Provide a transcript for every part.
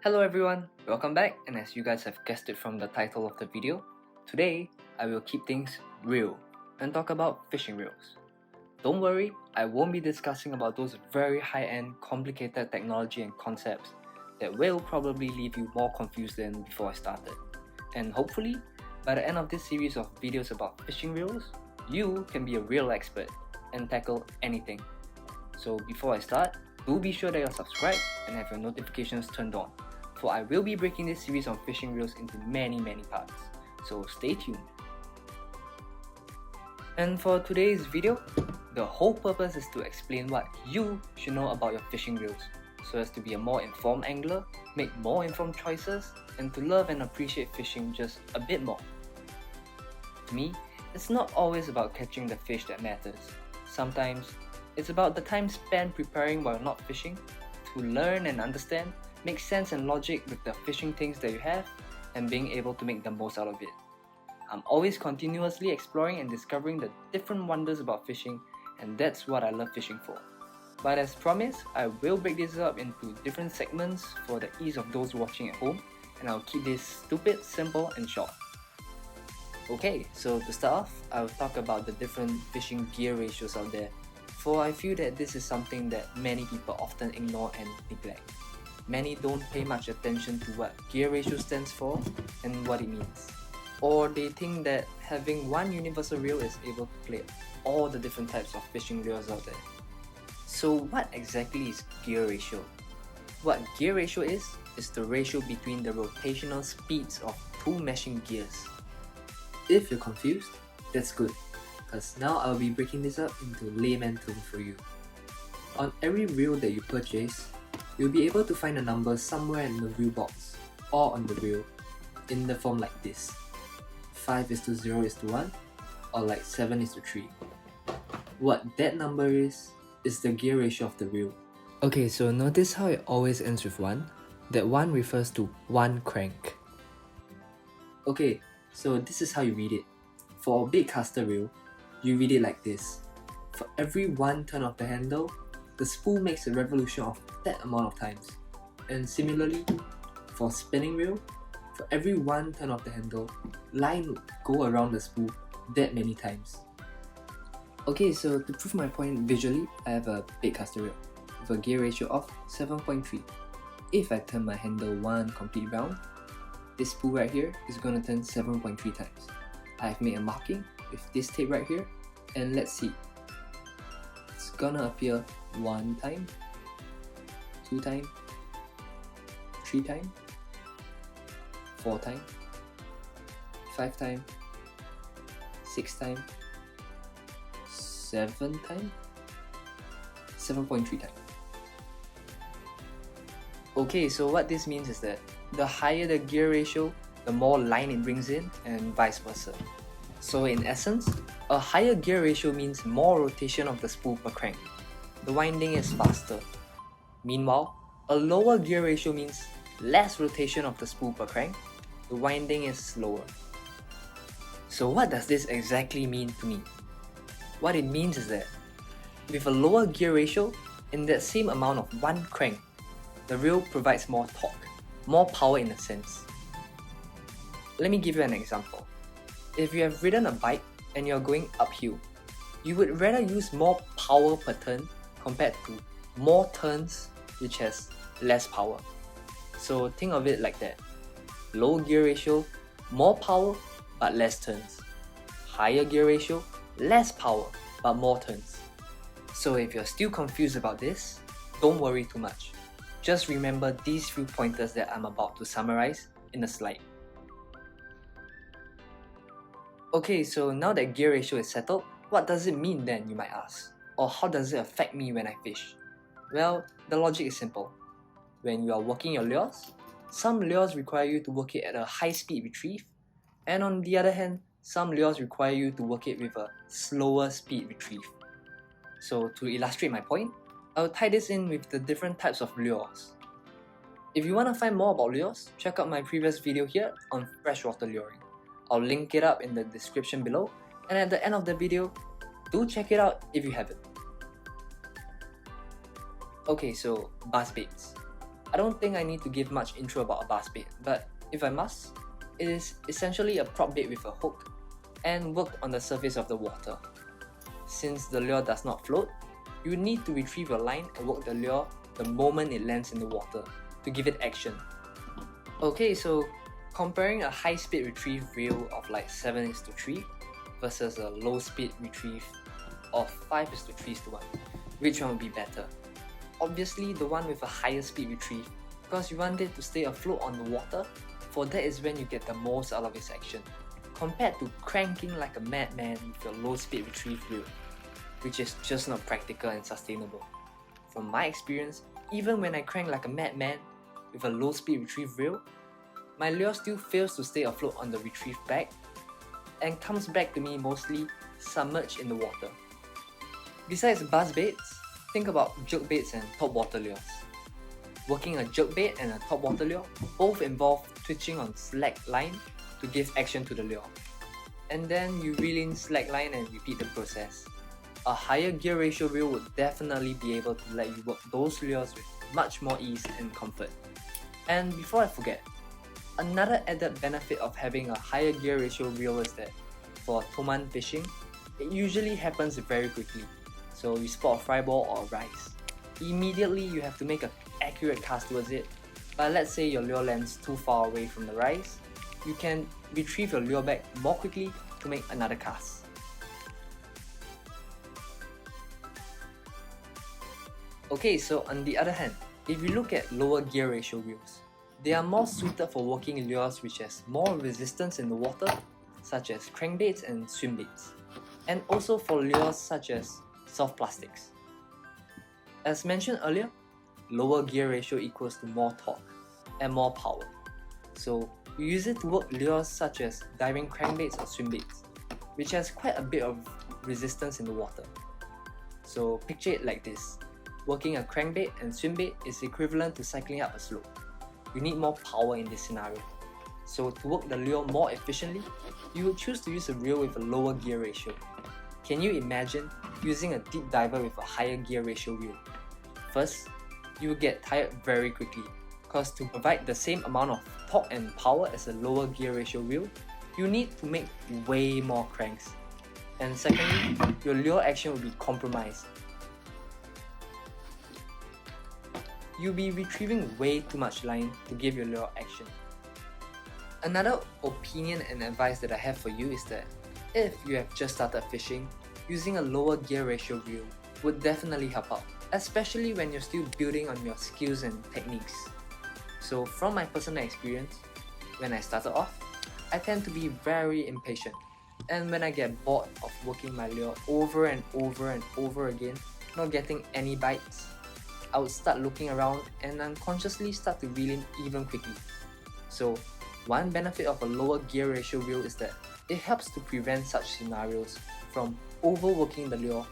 Hello everyone, welcome back, and as you guys have guessed it from the title of the video, today I will keep things real and talk about fishing reels. Don't worry, I won't be discussing about those very high-end, complicated technology and concepts that will probably leave you more confused than before I started. And hopefully, by the end of this series of videos about fishing reels, you can be a real expert and tackle anything. So before I start, do be sure that you're subscribed and have your notifications turned on, for I will be breaking this series on fishing reels into many parts, so stay tuned. And for today's video, the whole purpose is to explain what you should know about your fishing reels, so as to be a more informed angler, make more informed choices, and to love and appreciate fishing just a bit more. To me, it's not always about catching the fish that matters. Sometimes, it's about the time spent preparing while not fishing, to learn and understand, make sense and logic with the fishing things that you have, and being able to make the most out of it. I'm always continuously exploring and discovering the different wonders about fishing, and that's what I love fishing for. But as promised, I will break this up into different segments for the ease of those watching at home, and I'll keep this stupid, simple, and short. Okay, so to start off, I'll talk about the different fishing gear ratios out there, for I feel that this is something that many people often ignore and neglect. Many don't pay much attention to what gear ratio stands for and what it means. Or they think that having one universal reel is able to play all the different types of fishing reels out there. So what exactly is gear ratio? What gear ratio is the ratio between the rotational speeds of two meshing gears. If you're confused, that's good, because now I'll be breaking this up into layman terms for you. On every reel that you purchase, you'll be able to find a number somewhere in the reel box or on the reel in the form like this: 5:0:1 or like 7:3. What that number is the gear ratio of the reel. Okay, so notice how it always ends with 1. That 1 refers to one crank. Okay, so this is how you read it. For a big caster reel, you read it like this: for every one turn of the handle, the spool makes a revolution of that amount of times. And similarly, for spinning reel, for every one turn of the handle, line would go around the spool that many times. Okay, so to prove my point visually, I have a big caster reel with a gear ratio of 7.3. If I turn my handle one complete round, this spool right here is going to turn 7.3 times. I've made a marking with this tape right here, and let's see. It's gonna appear 1 time, 2 time, 3 time, 4 time, 5 time, 6 time, 7 time, 7.3 time. Okay, so what this means is that the higher the gear ratio, the more line it brings in, and vice versa. So in essence, a higher gear ratio means more rotation of the spool per crank. The winding is faster. Meanwhile, a lower gear ratio means less rotation of the spool per crank. The winding is slower. So what does this exactly mean to me? What it means is that with a lower gear ratio, in that same amount of one crank, the reel provides more torque, more power in a sense. Let me give you an example. If you have ridden a bike and you're going uphill, you would rather use more power per turn compared to more turns which has less power. So think of it like that. Low gear ratio, more power but less turns. Higher gear ratio, less power but more turns. So if you're still confused about this, don't worry too much. Just remember these few pointers that I'm about to summarize in the slide. Okay, so now that gear ratio is settled, what does it mean then, you might ask? Or how does it affect me when I fish? Well, the logic is simple. When you are working your lures, some lures require you to work it at a high speed retrieve, and on the other hand, some lures require you to work it with a slower speed retrieve. So to illustrate my point, I'll tie this in with the different types of lures. If you want to find more about lures, check out my previous video here on freshwater luring. I'll link it up in the description below, and at the end of the video, do check it out if you haven't. Okay, so buzz baits. I don't think I need to give much intro about a buzz bait, but if I must, it is essentially a prop bait with a hook and worked on the surface of the water. Since the lure does not float, you need to retrieve your line and work the lure the moment it lands in the water to give it action. Okay, so comparing a high-speed retrieve reel of like 7:3 versus a low-speed retrieve of 5:3:1, which one would be better? Obviously the one with a higher speed retrieve, because you want it to stay afloat on the water, for that is when you get the most out of its action, compared to cranking like a madman with your low-speed retrieve reel, which is just not practical and sustainable. From my experience, even when I crank like a madman with a low-speed retrieve reel, my lure still fails to stay afloat on the retrieve bag and comes back to me mostly submerged in the water. Besides buzz baits, think about jerkbaits and topwater lures. Working a jerkbait and a topwater lure both involve twitching on slack line to give action to the lure. And then you reel in slack line and repeat the process. A higher gear ratio reel would definitely be able to let you work those lures with much more ease and comfort. And before I forget, another added benefit of having a higher gear ratio reel is that for toman fishing, it usually happens very quickly. So you spot a fry ball or a rise. Immediately you have to make an accurate cast towards it, but let's say your lure lands too far away from the rise, you can retrieve your lure back more quickly to make another cast. Okay, so on the other hand, if you look at lower gear ratio reels, they are more suited for working lures which has more resistance in the water, such as crankbaits and swimbaits, and also for lures such as soft plastics. As mentioned earlier, lower gear ratio equals to more torque and more power. So you use it to work lures such as diving crankbaits or swimbaits, which has quite a bit of resistance in the water. So picture it like this. Working a crankbait and swimbait is equivalent to cycling up a slope. You need more power in this scenario. So to work the lure more efficiently, you would choose to use a reel with a lower gear ratio. Can you imagine using a deep diver with a higher gear ratio reel? First, you will get tired very quickly, because to provide the same amount of torque and power as a lower gear ratio reel, you need to make way more cranks. And secondly, your lure action will be compromised. You'll be retrieving way too much line to give your lure action. Another opinion and advice that I have for you is that if you have just started fishing, using a lower gear ratio reel would definitely help out, especially when you're still building on your skills and techniques. So from my personal experience, when I started off, I tend to be very impatient, and when I get bored of working my lure over and over and over again, not getting any bites, I would start looking around and unconsciously start to reel in even quickly. So one benefit of a lower gear ratio reel is that it helps to prevent such scenarios from overworking the lure,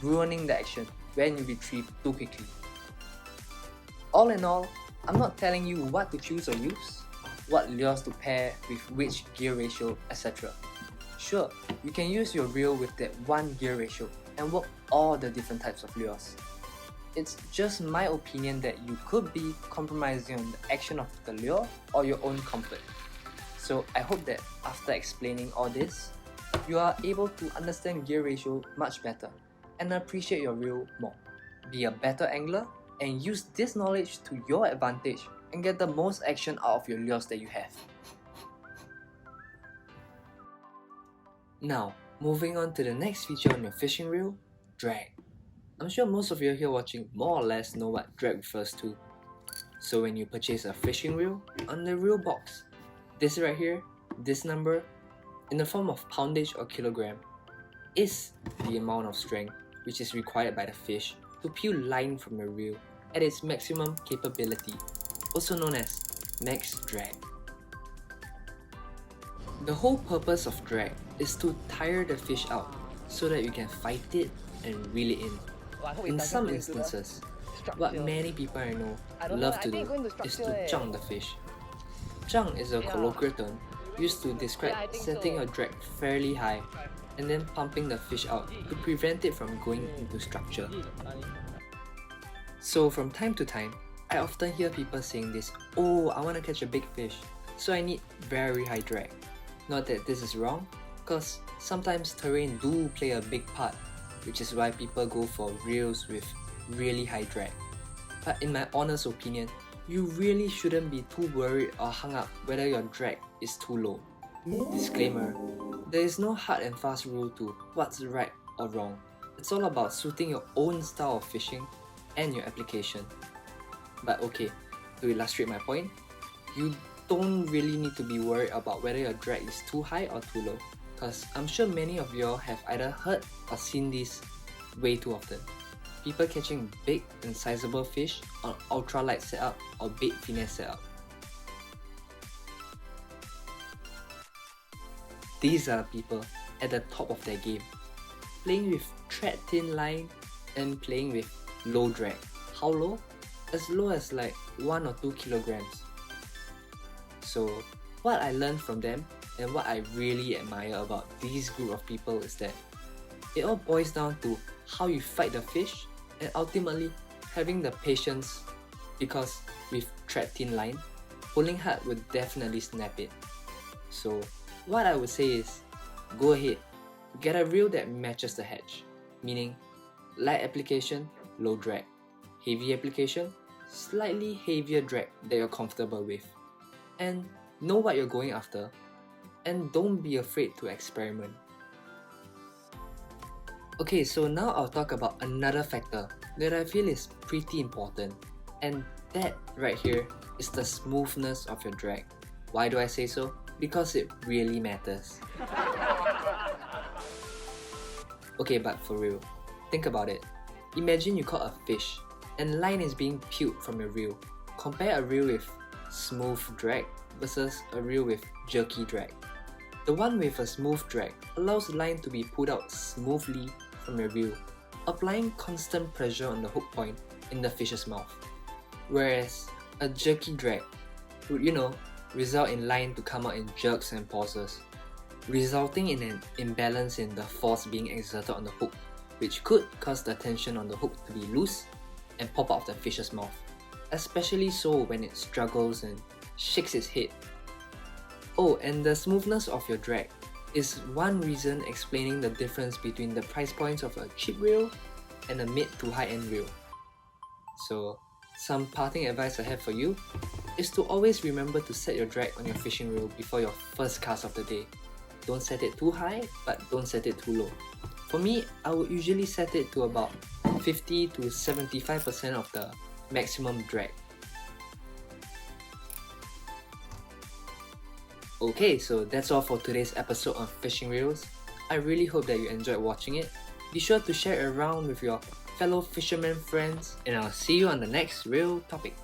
ruining the action when you retrieve too quickly. All in all, I'm not telling you what to choose or use, what lures to pair with which gear ratio, etc. Sure, you can use your reel with that one gear ratio and work all the different types of lures. It's just my opinion that you could be compromising on the action of the lure or your own comfort. So I hope that after explaining all this, you are able to understand gear ratio much better and appreciate your reel more. Be a better angler and use this knowledge to your advantage and get the most action out of your lures that you have. Now, moving on to the next feature on your fishing reel, drag. I'm sure most of you here watching more or less know what drag refers to. So when you purchase a fishing reel, on the reel box, this right here, this number, in the form of poundage or kilogram, is the amount of strength which is required by the fish to peel line from the reel at its maximum capability, also known as max drag. The whole purpose of drag is to tire the fish out so that you can fight it and reel it in. In some instances, what many people I know love to do is to chunk the fish. Chunk is a colloquial term used to describe setting a drag fairly high and then pumping the fish out to prevent it from going into structure. So from time to time, I often hear people saying this, oh, I want to catch a big fish, so I need very high drag. Not that this is wrong, because sometimes terrain do play a big part, which is why people go for reels with really high drag. But in my honest opinion, you really shouldn't be too worried or hung up whether your drag is too low. Disclaimer, there is no hard and fast rule to what's right or wrong. It's all about suiting your own style of fishing and your application. But okay, to illustrate my point, you don't really need to be worried about whether your drag is too high or too low, because I'm sure many of y'all have either heard or seen this way too often. People catching big and sizable fish on ultralight setup or bait finesse setup. These are people at the top of their game, playing with thread thin line and playing with low drag. How low? As low as like 1 or 2 kilograms. So what I learned from them and what I really admire about these group of people is that it all boils down to how you fight the fish and ultimately having the patience, because with thread thin line, pulling hard will definitely snap it. So what I would say is, go ahead, get a reel that matches the hatch, meaning light application, low drag, heavy application, slightly heavier drag that you're comfortable with, and know what you're going after, and don't be afraid to experiment. Okay, so now I'll talk about another factor that I feel is pretty important, and that right here is the smoothness of your drag. Why do I say so? Because it really matters. Okay, but for real, think about it. Imagine you caught a fish and line is being peeled from your reel. Compare a reel with smooth drag versus a reel with jerky drag. The one with a smooth drag allows the line to be pulled out smoothly from your reel, applying constant pressure on the hook point in the fish's mouth. Whereas a jerky drag would, result in line to come out in jerks and pauses, resulting in an imbalance in the force being exerted on the hook, which could cause the tension on the hook to be loose and pop out of the fish's mouth, especially so when it struggles and shakes its head. Oh, and the smoothness of your drag is one reason explaining the difference between the price points of a cheap reel and a mid to high end reel. So, some parting advice I have for you is to always remember to set your drag on your fishing reel before your first cast of the day. Don't set it too high, but don't set it too low. For me, I would usually set it to about 50 to 75% of the maximum drag. Okay, so that's all for today's episode on fishing reels. I really hope that you enjoyed watching it. Be sure to share it around with your fellow fisherman friends, and I'll see you on the next reel topic.